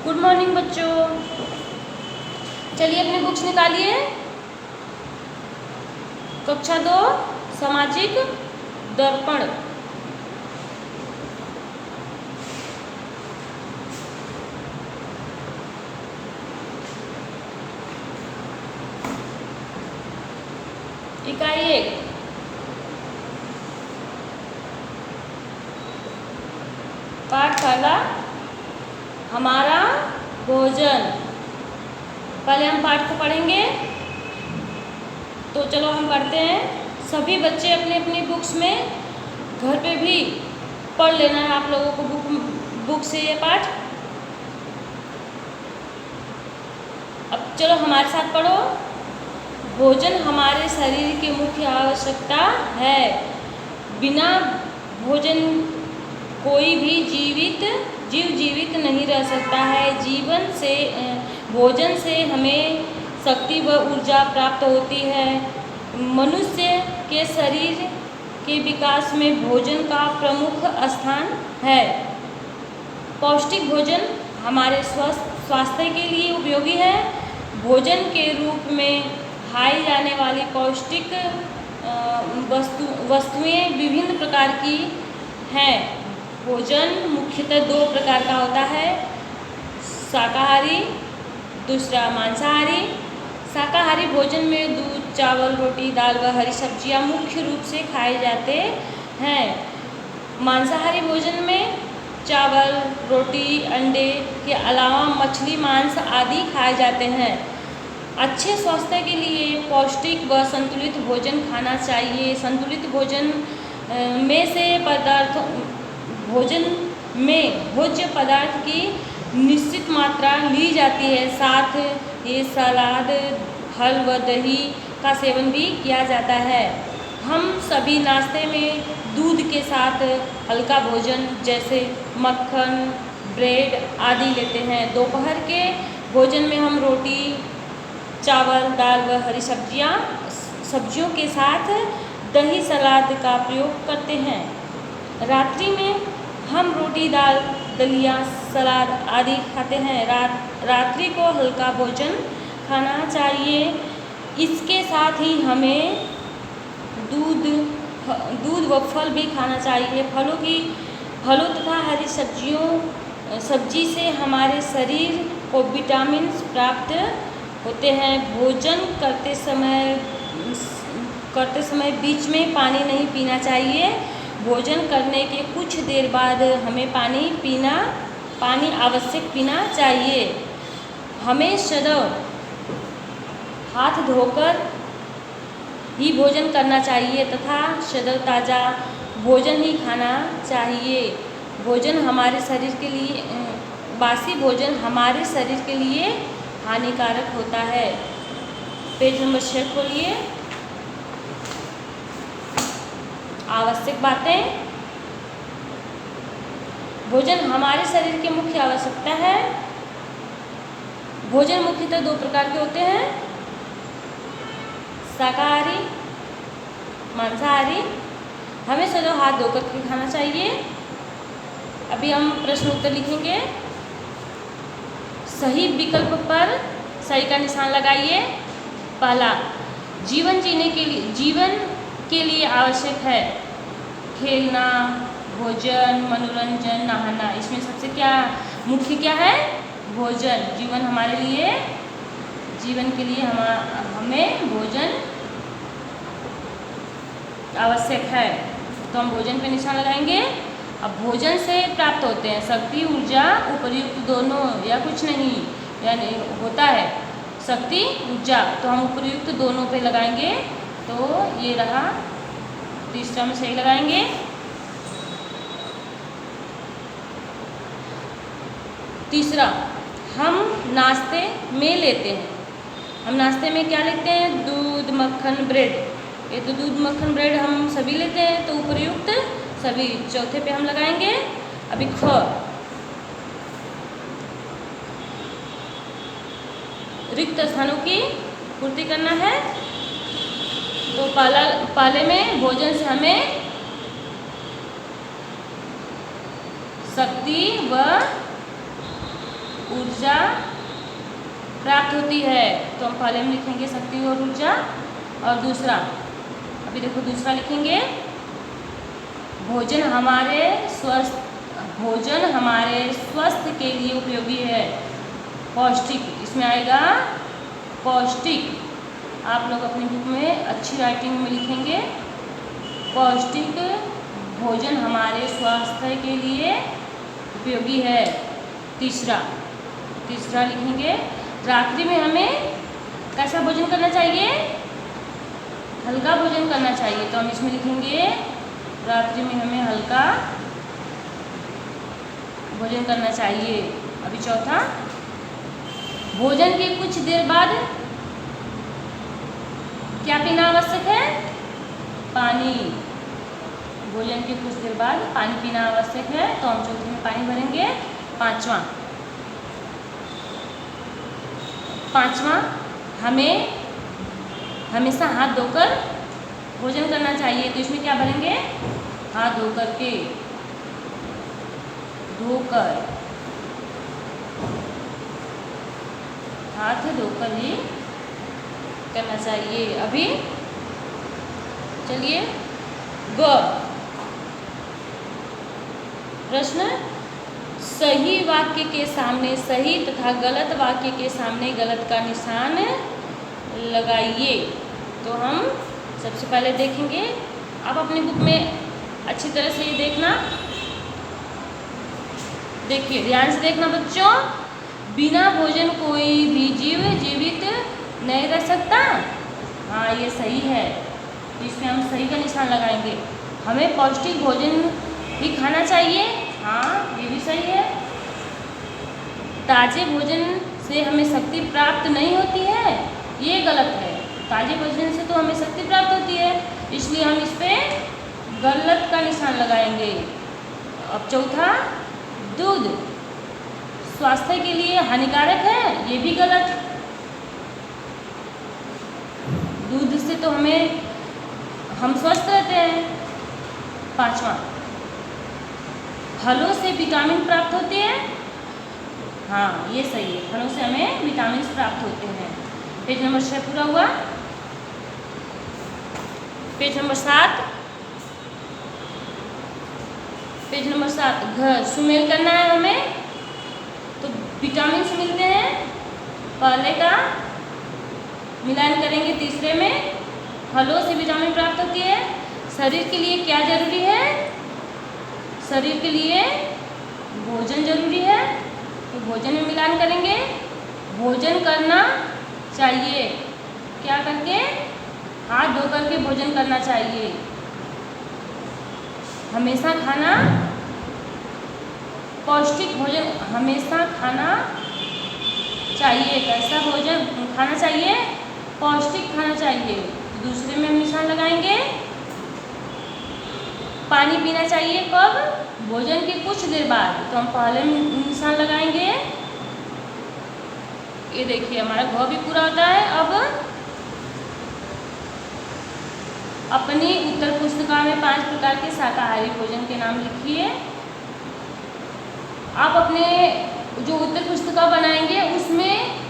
Good morning बच्चों। चलिए अपनी बुक्स निकालिए। कक्षा 2 सामाजिक दर्पण। इकाई 1। पाठ पहला, हमारा भोजन। पहले हम पाठ को पढ़ेंगे, तो चलो हम पढ़ते हैं। सभी बच्चे अपनी अपनी बुक्स में घर पे भी पढ़ लेना है आप लोगों को बुक से ये पाठ। अब चलो हमारे साथ पढ़ो। भोजन हमारे शरीर की मुख्य आवश्यकता है। बिना भोजन कोई भी जीव जीवित नहीं रह सकता है। भोजन से हमें शक्ति व ऊर्जा प्राप्त होती है। मनुष्य के शरीर के विकास में भोजन का प्रमुख स्थान है। पौष्टिक भोजन हमारे स्वास्थ्य के लिए उपयोगी है। भोजन के रूप में खाई जाने वाली पौष्टिक वस्तुएं विभिन्न प्रकार की हैं। भोजन मुख्यतः 2 प्रकार का होता है, शाकाहारी, दूसरा मांसाहारी। शाकाहारी भोजन में दूध, चावल, रोटी, दाल व हरी सब्जियां मुख्य रूप से खाए जाते हैं। मांसाहारी भोजन में चावल, रोटी, अंडे के अलावा मछली, मांस आदि खाए जाते हैं। अच्छे स्वास्थ्य के लिए पौष्टिक व संतुलित भोजन खाना चाहिए। संतुलित भोजन में भोज्य पदार्थ की निश्चित मात्रा ली जाती है। साथ ही सलाद, फल व दही का सेवन भी किया जाता है। हम सभी नाश्ते में दूध के साथ हल्का भोजन जैसे मक्खन, ब्रेड आदि लेते हैं। दोपहर के भोजन में हम रोटी, चावल, दाल व हरी सब्जियों के साथ दही, सलाद का प्रयोग करते हैं। रात्रि में हम रोटी, दाल, दलिया, सलाद आदि खाते हैं। रात्रि को हल्का भोजन खाना चाहिए। इसके साथ ही हमें दूध व फल भी खाना चाहिए। फलों तथा हरी सब्जी से हमारे शरीर को विटामिन प्राप्त होते हैं। भोजन करते समय बीच में पानी नहीं पीना चाहिए। भोजन करने के कुछ देर बाद हमें पानी आवश्यक पीना चाहिए। हमें सदैव हाथ धोकर ही भोजन करना चाहिए तथा सदैव ताज़ा भोजन ही खाना चाहिए। बासी भोजन हमारे शरीर के लिए हानिकारक होता है। पेज नंबर 6 खोलिए। आवश्यक बातें। भोजन हमारे शरीर की मुख्य आवश्यकता है। भोजन मुख्यतः 2 प्रकार के होते हैं, शाकाहारी, मांसाहारी। हमें सदैव हाथ धोकर के खाना चाहिए। अभी हम प्रश्न उत्तर लिखेंगे। सही विकल्प पर सही का निशान लगाइए। पहला, जीवन के लिए आवश्यक है खेलना, भोजन, मनोरंजन, नहाना। इसमें सबसे मुख्य क्या है? भोजन। जीवन के लिए हमें भोजन आवश्यक है, तो हम भोजन पे निशान लगाएंगे। अब भोजन से प्राप्त होते हैं शक्ति, ऊर्जा, उपर्युक्त दोनों या कुछ नहीं, यानी होता है शक्ति, ऊर्जा, तो हम उपर्युक्त दोनों पे लगाएंगे। तो ये रहा, तीसरा में सही लगाएंगे। तीसरा, हम नाश्ते में लेते हैं। हम नाश्ते में क्या लेते हैं? दूध, मक्खन, ब्रेड। ये तो दूध, मक्खन, ब्रेड हम सभी लेते हैं, तो उपर्युक्त सभी। चौथे पे हम लगाएंगे। अभी ख, रिक्त स्थानों की पूर्ति करना है। तो पहले में भोजन से हमें शक्ति व ऊर्जा प्राप्त होती है। तो हम पहले में लिखेंगे शक्ति और ऊर्जा, और दूसरा, अभी देखो दूसरा लिखेंगे, भोजन हमारे स्वास्थ्य के लिए उपयोगी है। पौष्टिक, इसमें आएगा पौष्टिक। आप लोग अपनी बुक में अच्छी राइटिंग में लिखेंगे, पौष्टिक भोजन हमारे स्वास्थ्य के लिए उपयोगी है। तीसरा लिखेंगे, रात्रि में हमें कैसा भोजन करना चाहिए? हल्का भोजन करना चाहिए। तो हम इसमें लिखेंगे, रात्रि में हमें हल्का भोजन करना चाहिए। अभी चौथा, भोजन के कुछ देर बाद क्या पीना आवश्यक है? पानी। भोजन के कुछ देर बाद पानी पीना आवश्यक है। तो हम चौथे में पानी भरेंगे। पांचवा, हमें हमेशा हाथ धोकर भोजन करना चाहिए। तो इसमें क्या भरेंगे? हाथ धोकर ही करना चाहिए। अभी चलिए प्रश्न, सही वाक्य के सामने सही तथा गलत वाक्य के सामने गलत का निशान लगाइए। तो हम सबसे पहले देखेंगे, आप अपनी बुक में अच्छी तरह से ये देखना, देखिए ध्यान से देखना बच्चों। बिना भोजन कोई भी जीव जीवित नहीं रह सकता। हाँ, ये सही है। इसमें हम सही का निशान लगाएंगे। हमें पौष्टिक भोजन भी खाना चाहिए। हाँ, ये भी सही है। ताजे भोजन से हमें शक्ति प्राप्त नहीं होती है, ये गलत है। ताजे भोजन से तो हमें शक्ति प्राप्त होती है, इसलिए हम इस पे गलत का निशान लगाएंगे। अब चौथा, दूध स्वास्थ्य के लिए हानिकारक है, ये भी गलत। दूध से तो हम स्वस्थ रहते हैं। पांचवा, फलों से विटामिन प्राप्त होते हैं। हाँ, ये सही है, फलों से हमें विटामिन प्राप्त होते हैं। पेज नंबर 6 पूरा हुआ। पेज नंबर 7 घर सुमेल करना है हमें। तो विटामिन से मिलते हैं, पहले का मिलान करेंगे तीसरे में। फलों से विटामिन प्राप्त होती है। शरीर के लिए क्या जरूरी है? शरीर के लिए भोजन जरूरी है। तो भोजन में मिलान करेंगे। भोजन करना चाहिए, क्या करके? हाथ धो करके भोजन करना चाहिए। हमेशा खाना पौष्टिक भोजन हमेशा खाना चाहिए। कैसा भोजन खाना चाहिए? पौष्टिक खाना चाहिए। दूसरे में हम निशान लगाएंगे। पानी पीना चाहिए कब? भोजन के कुछ देर बाद। तो हम पहले में निशान लगाएंगे। ये देखिए हमारा घ भी पूरा होता है। अब अपनी उत्तर पुस्तिका में 5 प्रकार के शाकाहारी भोजन के नाम लिखिए। आप अपने जो उत्तर पुस्तिका बनाएंगे उसमें